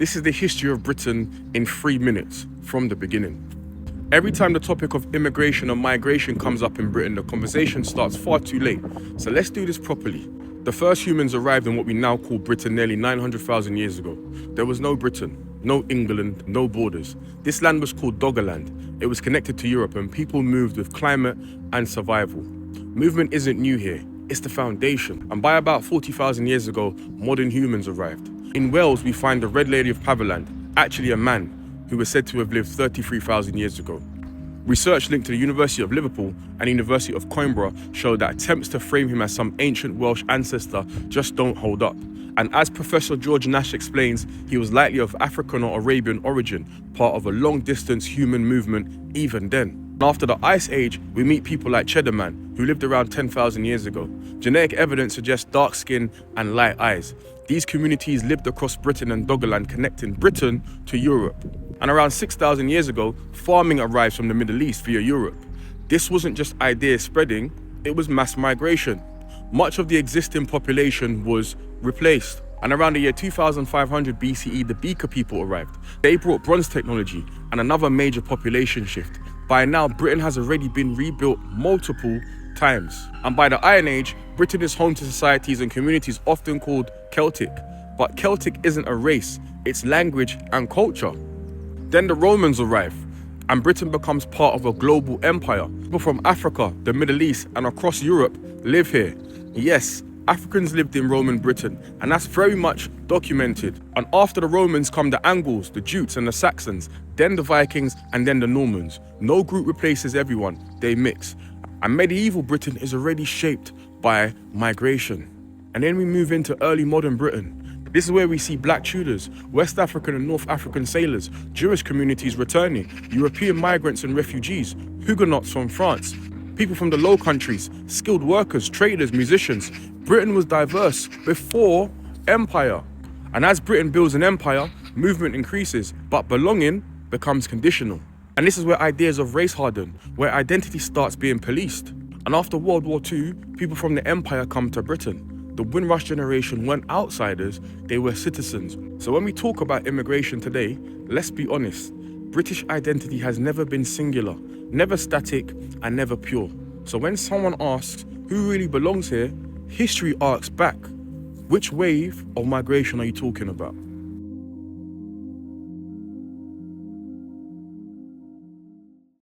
This is the history of Britain in 3 minutes from the beginning. Every time the topic of immigration or migration comes up in Britain, the conversation starts far too late. So let's do this properly. The first humans arrived in what we now call Britain nearly 900,000 years ago. There was no Britain, no England, no borders. This land was called Doggerland. It was connected to Europe and people moved with climate and survival. Movement isn't new here, it's the foundation. And by about 40,000 years ago, modern humans arrived. In Wales, we find the Red Lady of Paverland, actually a man who was said to have lived 33,000 years ago. Research linked to the University of Liverpool and University of Coimbra showed that attempts to frame him as some ancient Welsh ancestor just don't hold up. And as Professor George Nash explains, he was likely of African or Arabian origin, part of a long-distance human movement even then. And after the Ice Age, we meet people like Cheddar Man, who lived around 10,000 years ago. Genetic evidence suggests dark skin and light eyes. These communities lived across Britain and Doggerland, connecting Britain to Europe. And around 6,000 years ago, farming arrived from the Middle East via Europe. This wasn't just ideas spreading, it was mass migration. Much of the existing population was replaced. And around the year 2500 BCE, the Beaker people arrived. They brought bronze technology and another major population shift. By now, Britain has already been rebuilt multiple times. And by the Iron Age, Britain is home to societies and communities often called Celtic. But Celtic isn't a race, it's language and culture. Then the Romans arrive, and Britain becomes part of a global empire. People from Africa, the Middle East, and across Europe live here. Yes, Africans lived in Roman Britain, and that's very much documented. And after the Romans come the Angles, the Jutes, and the Saxons, then the Vikings, and then the Normans. No group replaces everyone, they mix. And medieval Britain is already shaped by migration. And then we move into early modern Britain. This is where we see Black Tudors, West African and North African sailors, Jewish communities returning, European migrants and refugees, Huguenots from France, people from the Low Countries, skilled workers, traders, musicians. Britain was diverse before empire. And as Britain builds an empire, movement increases, but belonging becomes conditional. And this is where ideas of race harden, where identity starts being policed. And after World War II, people from the empire come to Britain. The Windrush generation weren't outsiders, they were citizens. So when we talk about immigration today, let's be honest, British identity has never been singular, never static, and never pure. So when someone asks, who really belongs here? History asks back, which wave of migration are you talking about?